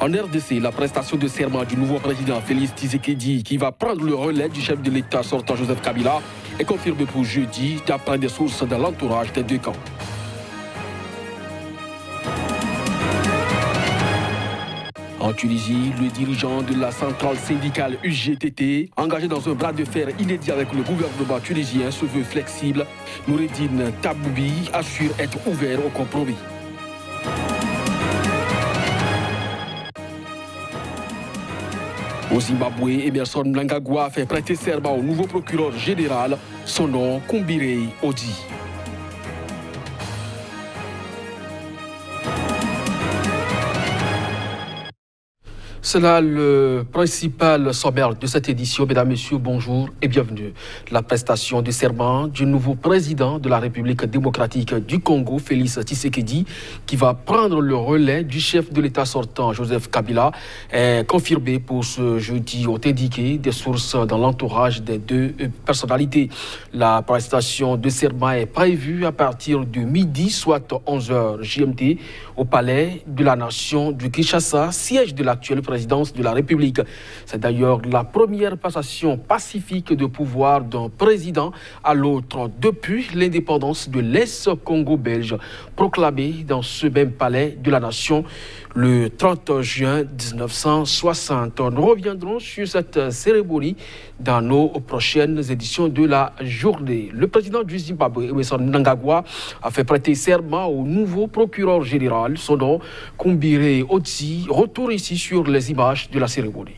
En RDC, la prestation de serment du nouveau président Félix Tshisekedi, qui va prendre le relais du chef de l'État sortant Joseph Kabila, est confirmé pour jeudi, d'après des sources dans l'entourage des deux camps. En Tunisie, le dirigeant de la centrale syndicale UGTT, engagé dans un bras de fer inédit avec le gouvernement tunisien, se veut flexible. Noureddine Taboubi assure être ouvert au compromis. Au Zimbabwe, Emerson Mnangagwa fait prêter serment au nouveau procureur général, son nom Kumbire Odi. C'est là le principal sommaire de cette édition. Mesdames, Messieurs, bonjour et bienvenue. La prestation de serment du nouveau président de la République démocratique du Congo, Félix Tshisekedi, qui va prendre le relais du chef de l'État sortant, Joseph Kabila, est confirmée pour ce jeudi, ont indiqué des sources dans l'entourage des deux personnalités. La prestation de serment est prévue à partir de midi, soit 11h GMT, au palais de la Nation du Kinshasa, siège de l'actuel présidence de la République. C'est d'ailleurs la première passation pacifique de pouvoir d'un président à l'autre depuis l'indépendance de l'Est-Congo belge, proclamée dans ce même palais de la Nation le 30 juin 1960. Nous reviendrons sur cette cérémonie dans nos prochaines éditions de la journée. Le président du Zimbabwe, Emerson Mnangagwa, a fait prêter serment au nouveau procureur général, son nom Kumbire Odi. Retour ici sur les images de la cérémonie.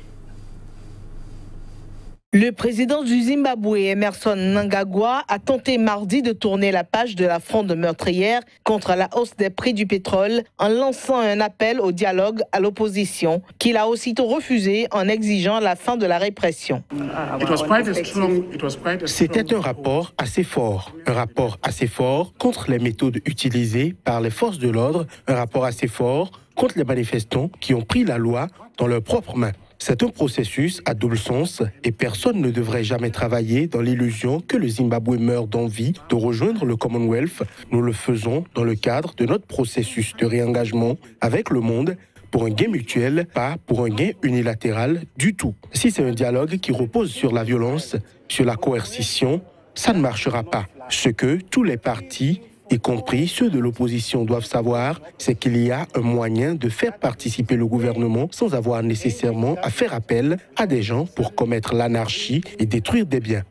Le président du Zimbabwe, Emerson Mnangagwa, a tenté mardi de tourner la page de la fronde meurtrière contre la hausse des prix du pétrole en lançant un appel au dialogue à l'opposition, qu'il a aussitôt refusé en exigeant la fin de la répression. C'était un rapport assez fort contre les méthodes utilisées par les forces de l'ordre, un rapport assez fort contre les manifestants qui ont pris la loi dans leurs propres mains. C'est un processus à double sens et personne ne devrait jamais travailler dans l'illusion que le Zimbabwe meurt d'envie de rejoindre le Commonwealth. Nous le faisons dans le cadre de notre processus de réengagement avec le monde pour un gain mutuel, pas pour un gain unilatéral du tout. Si c'est un dialogue qui repose sur la violence, sur la coercition, ça ne marchera pas. Ce que tous les partis, y compris ceux de l'opposition, doivent savoir, c'est qu'il y a un moyen de faire participer le gouvernement sans avoir nécessairement à faire appel à des gens pour commettre l'anarchie et détruire des biens.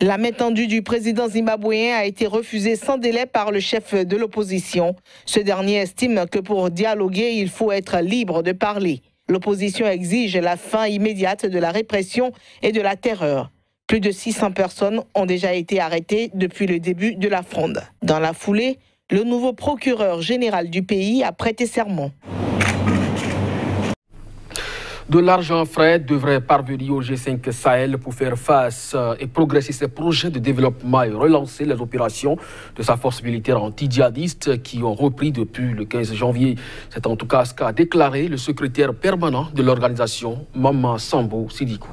La main tendue du président zimbabwéen a été refusée sans délai par le chef de l'opposition. Ce dernier estime que pour dialoguer, il faut être libre de parler. L'opposition exige la fin immédiate de la répression et de la terreur. Plus de 600 personnes ont déjà été arrêtées depuis le début de la fronde. Dans la foulée, le nouveau procureur général du pays a prêté serment. De l'argent frais devrait parvenir au G5 Sahel pour faire face et progresser ses projets de développement et relancer les opérations de sa force militaire anti-djihadiste qui ont repris depuis le 15 janvier. C'est en tout cas ce qu'a déclaré le secrétaire permanent de l'organisation, Maman Sambo Sidikou.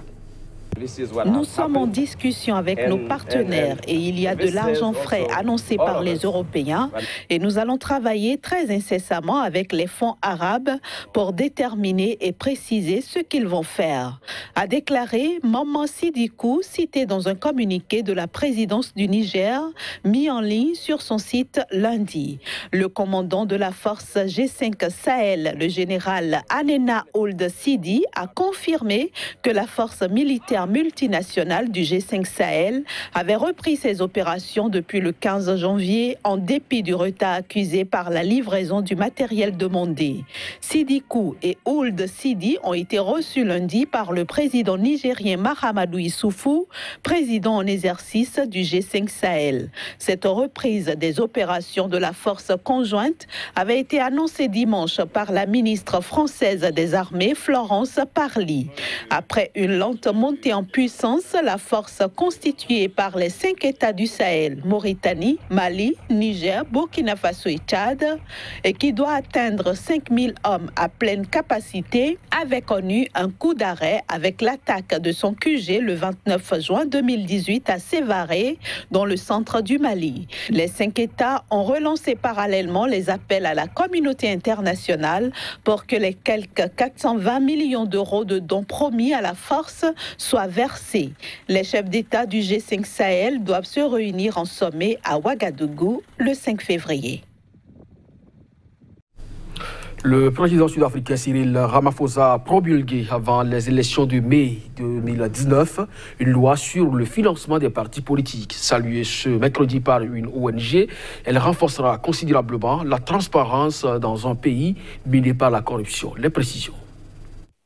Nous sommes en discussion avec nos partenaires et il y a de l'argent frais annoncé par les Européens et nous allons travailler très incessamment avec les fonds arabes pour déterminer et préciser ce qu'ils vont faire, a déclaré Maman Sidikou, cité dans un communiqué de la présidence du Niger mis en ligne sur son site lundi. Le commandant de la force G5 Sahel, le général Anena Ould Sidi, a confirmé que la force militaire multinationale du G5 Sahel avait repris ses opérations depuis le 15 janvier en dépit du retard accusé par la livraison du matériel demandé. Sidikou et Ould Sidi ont été reçus lundi par le président nigérien Mahamadou Issoufou, président en exercice du G5 Sahel. Cette reprise des opérations de la force conjointe avait été annoncée dimanche par la ministre française des Armées, Florence Parly. Après une lente montée en puissance la force constituée par les 5 États du Sahel, Mauritanie, Mali, Niger, Burkina Faso et Tchad, et qui doit atteindre 5000 hommes à pleine capacité, avait connu un coup d'arrêt avec l'attaque de son QG le 29 juin 2018 à Sévaré, dans le centre du Mali. Les 5 États ont relancé parallèlement les appels à la communauté internationale pour que les quelques 420 millions d'euros de dons promis à la force soient versés. Les chefs d'État du G5 Sahel doivent se réunir en sommet à Ouagadougou le 5 février. Le président sud-africain Cyril Ramaphosa a promulgué avant les élections de mai 2019 une loi sur le financement des partis politiques. Saluée ce mercredi par une ONG, elle renforcera considérablement la transparence dans un pays miné par la corruption. Les précisions.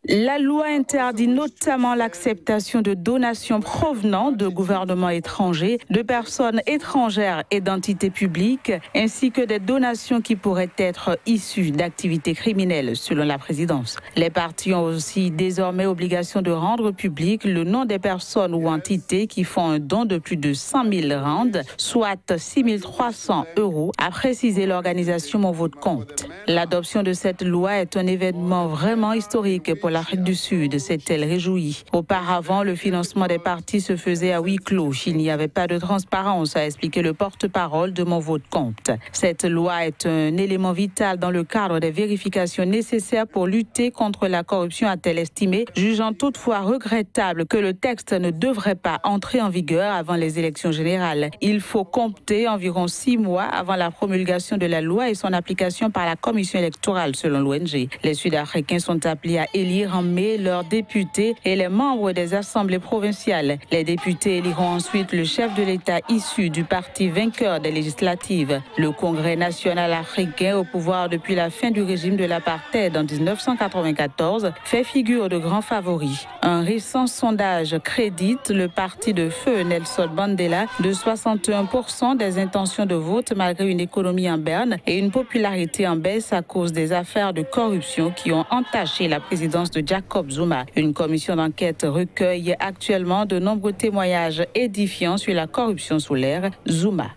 La loi interdit notamment l'acceptation de donations provenant de gouvernements étrangers, de personnes étrangères et d'entités publiques, ainsi que des donations qui pourraient être issues d'activités criminelles, selon la présidence. Les partis ont aussi désormais obligation de rendre public le nom des personnes ou entités qui font un don de plus de 100 000 rands, soit 6 300 €, a précisé l'organisation Mon Vote Compte. L'adoption de cette loi est un événement vraiment historique pour l'Afrique du Sud, s'est-elle réjouie. Auparavant, le financement des partis se faisait à huis clos. Il n'y avait pas de transparence, a expliqué le porte-parole de Mon Vote Compte. Cette loi est un élément vital dans le cadre des vérifications nécessaires pour lutter contre la corruption, a-t-elle estimé, jugeant toutefois regrettable que le texte ne devrait pas entrer en vigueur avant les élections générales. Il faut compter environ 6 mois avant la promulgation de la loi et son application par la commission électorale, selon l'ONG. Les Sud-Africains sont appelés à élire en mai leurs députés et les membres des assemblées provinciales. Les députés éliront ensuite le chef de l'État issu du parti vainqueur des législatives. Le Congrès national africain, au pouvoir depuis la fin du régime de l'apartheid en 1994, fait figure de grand favori. Un récent sondage crédite le parti de feu Nelson Mandela de 61% des intentions de vote malgré une économie en berne et une popularité en baisse à cause des affaires de corruption qui ont entaché la présidence de Jacob Zuma. Une commission d'enquête recueille actuellement de nombreux témoignages édifiants sur la corruption sous l'ère Zuma.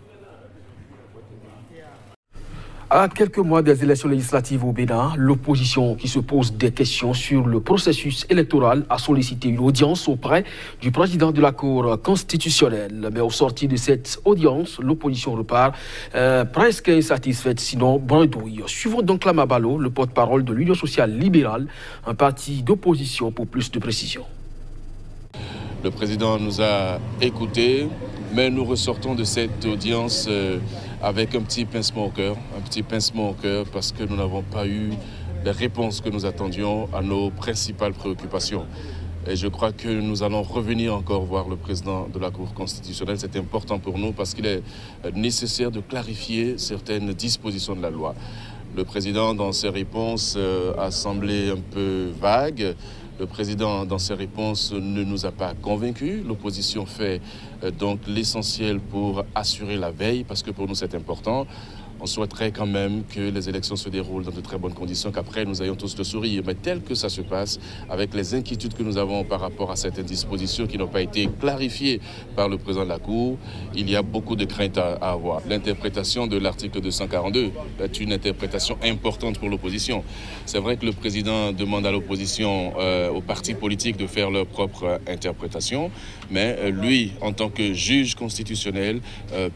À quelques mois des élections législatives au Bénin, l'opposition qui se pose des questions sur le processus électoral a sollicité une audience auprès du président de la Cour constitutionnelle. Mais au sortir de cette audience, l'opposition repart presque insatisfaite, sinon bredouille. Suivons donc Lama Balo, le porte-parole de l'Union sociale libérale, un parti d'opposition, pour plus de précisions. Le président nous a écoutés, mais nous ressortons de cette audience avec un petit pincement au cœur, parce que nous n'avons pas eu les réponses que nous attendions à nos principales préoccupations. Et je crois que nous allons revenir encore voir le président de la Cour constitutionnelle. C'est important pour nous parce qu'il est nécessaire de clarifier certaines dispositions de la loi. Le président, dans ses réponses, a semblé un peu vague. Le président, dans ses réponses, ne nous a pas convaincus. L'opposition fait donc l'essentiel pour assurer la veille, parce que pour nous, c'est important. On souhaiterait quand même que les élections se déroulent dans de très bonnes conditions, qu'après nous ayons tous le sourire. Mais tel que ça se passe, avec les inquiétudes que nous avons par rapport à certaines dispositions qui n'ont pas été clarifiées par le président de la Cour, il y a beaucoup de craintes à avoir. L'interprétation de l'article 242 est une interprétation importante pour l'opposition. C'est vrai que le président demande à l'opposition, aux partis politiques de faire leur propre interprétation, mais lui, en tant que juge constitutionnel,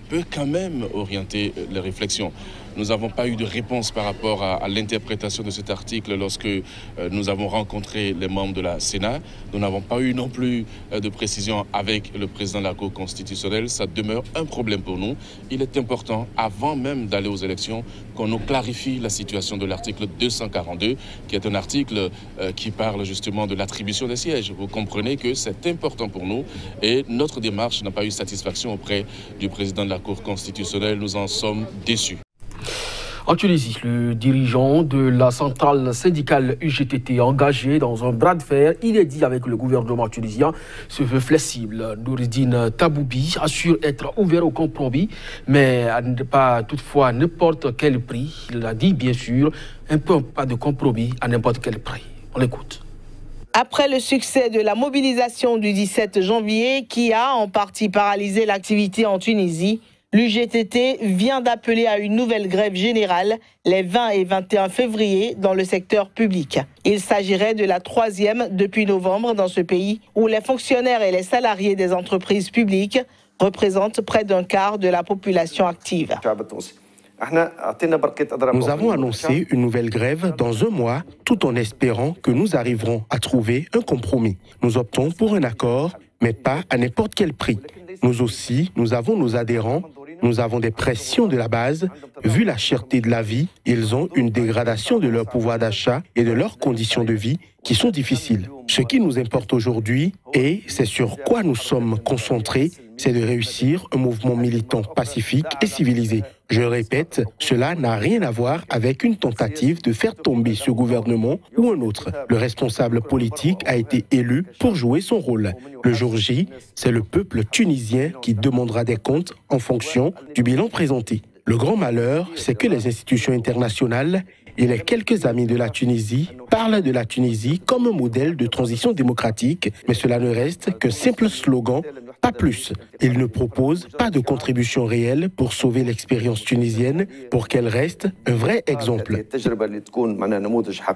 peut quand même orienter les réflexions. Nous n'avons pas eu de réponse par rapport à l'interprétation de cet article lorsque nous avons rencontré les membres de la Sénat. Nous n'avons pas eu non plus de précision avec le président de la Cour constitutionnelle. Ça demeure un problème pour nous. Il est important, avant même d'aller aux élections, qu'on nous clarifie la situation de l'article 242, qui est un article qui parle justement de l'attribution des sièges. Vous comprenez que c'est important pour nous et notre démarche n'a pas eu satisfaction auprès du président de la Cour constitutionnelle. Nous en sommes déçus. En Tunisie, le dirigeant de la centrale syndicale UGTT, engagé dans un bras de fer inédit avec le gouvernement tunisien, se veut flexible. Noureddine Taboubi assure être ouvert au compromis, mais pas toutefois n'importe quel prix. Il a dit bien sûr, un peu pas de compromis à n'importe quel prix. On l'écoute. Après le succès de la mobilisation du 17 janvier qui a en partie paralysé l'activité en Tunisie, l'UGTT vient d'appeler à une nouvelle grève générale les 20 et 21 février dans le secteur public. Il s'agirait de la 3e depuis novembre dans ce pays où les fonctionnaires et les salariés des entreprises publiques représentent près d'un quart de la population active. Nous avons annoncé une nouvelle grève dans un mois, tout en espérant que nous arriverons à trouver un compromis. Nous optons pour un accord, mais pas à n'importe quel prix. Nous aussi, nous avons nos adhérents, nous avons des pressions de la base. Vu la cherté de la vie, ils ont une dégradation de leur pouvoir d'achat et de leurs conditions de vie qui sont difficiles. Ce qui nous importe aujourd'hui, et c'est sur quoi nous sommes concentrés, c'est de réussir un mouvement militant pacifique et civilisé. Je répète, cela n'a rien à voir avec une tentative de faire tomber ce gouvernement ou un autre. Le responsable politique a été élu pour jouer son rôle. Le jour J, c'est le peuple tunisien qui demandera des comptes en fonction du bilan présenté. Le grand malheur, c'est que les institutions internationales et les quelques amis de la Tunisie parlent de la Tunisie comme un modèle de transition démocratique, mais cela ne reste qu'un simple slogan, pas plus. Ils ne proposent pas de contribution réelle pour sauver l'expérience tunisienne, pour qu'elle reste un vrai exemple.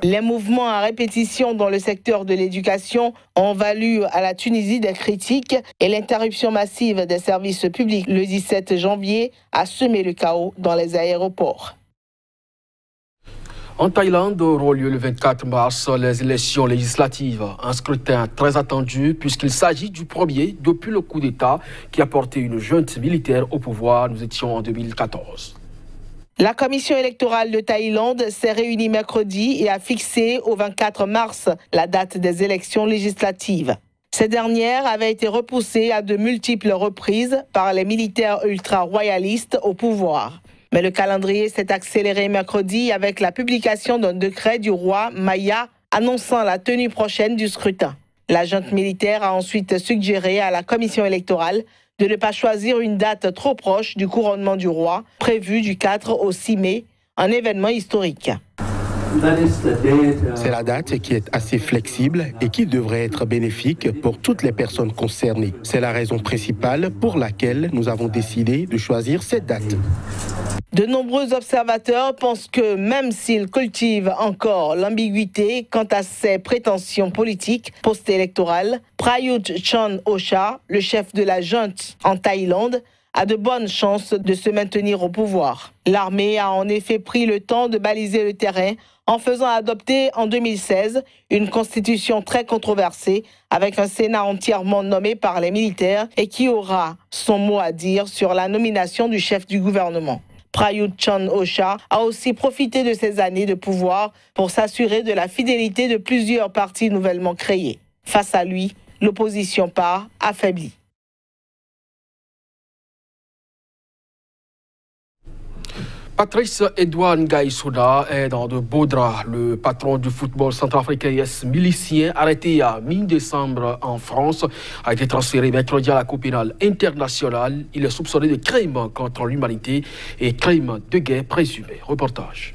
Les mouvements à répétition dans le secteur de l'éducation ont valu à la Tunisie des critiques et l'interruption massive des services publics le 17 janvier a semé le chaos dans les aéroports. En Thaïlande auront lieu le 24 mars les élections législatives. Un scrutin très attendu puisqu'il s'agit du premier depuis le coup d'État qui a porté une junte militaire au pouvoir. Nous étions en 2014. La commission électorale de Thaïlande s'est réunie mercredi et a fixé au 24 mars la date des élections législatives. Ces dernières avaient été repoussées à de multiples reprises par les militaires ultra-royalistes au pouvoir. Mais le calendrier s'est accéléré mercredi avec la publication d'un décret du roi Maya annonçant la tenue prochaine du scrutin. La junte militaire a ensuite suggéré à la commission électorale de ne pas choisir une date trop proche du couronnement du roi, prévu du 4 au 6 mai, un événement historique. C'est la date qui est assez flexible et qui devrait être bénéfique pour toutes les personnes concernées. C'est la raison principale pour laquelle nous avons décidé de choisir cette date. De nombreux observateurs pensent que même s'il cultive encore l'ambiguïté quant à ses prétentions politiques post-électorales, Prayut Chan-o-cha, le chef de la junte en Thaïlande, a de bonnes chances de se maintenir au pouvoir. L'armée a en effet pris le temps de baliser le terrain en faisant adopter en 2016 une constitution très controversée avec un Sénat entièrement nommé par les militaires et qui aura son mot à dire sur la nomination du chef du gouvernement. Prayut Chan-o-cha a aussi profité de ces années de pouvoir pour s'assurer de la fidélité de plusieurs partis nouvellement créés. Face à lui, l'opposition part affaiblie. Patrice Edouard Ngaï-Soda est dans de beaux draps. Le patron du football centrafricain milicien, arrêté à mi-décembre en France, a été transféré mercredi à la Cour pénale internationale. Il est soupçonné de crimes contre l'humanité et crimes de guerre présumés. Reportage.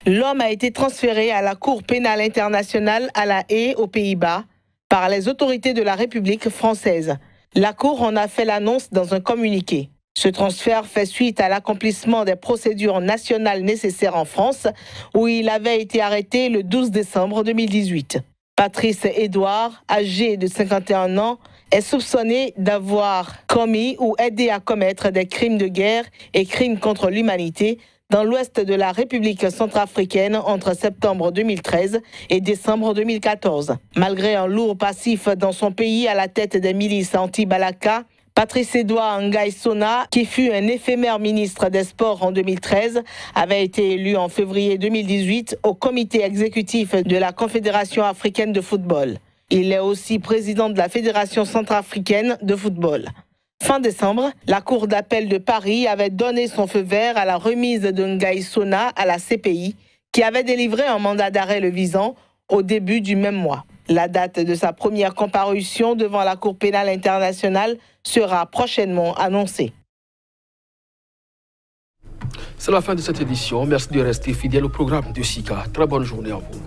L'homme a été transféré à la Cour pénale internationale à La Haye, aux Pays-Bas, par les autorités de la République française. La Cour en a fait l'annonce dans un communiqué. Ce transfert fait suite à l'accomplissement des procédures nationales nécessaires en France, où il avait été arrêté le 12 décembre 2018. Patrice Edouard, âgé de 51 ans, est soupçonné d'avoir commis ou aidé à commettre des crimes de guerre et crimes contre l'humanité dans l'ouest de la République centrafricaine entre septembre 2013 et décembre 2014. Malgré un lourd passif dans son pays à la tête des milices anti-Balaka, Patrice Edouard Ngaï-Soda, qui fut un éphémère ministre des Sports en 2013, avait été élu en février 2018 au comité exécutif de la Confédération africaine de football. Il est aussi président de la Fédération centrafricaine de football. Fin décembre, la Cour d'appel de Paris avait donné son feu vert à la remise de Ngaï-Soda à la CPI, qui avait délivré un mandat d'arrêt le visant au début du même mois. La date de sa première comparution devant la Cour pénale internationale sera prochainement annoncée. C'est la fin de cette édition. Merci de rester fidèle au programme de SICA. Très bonne journée à vous.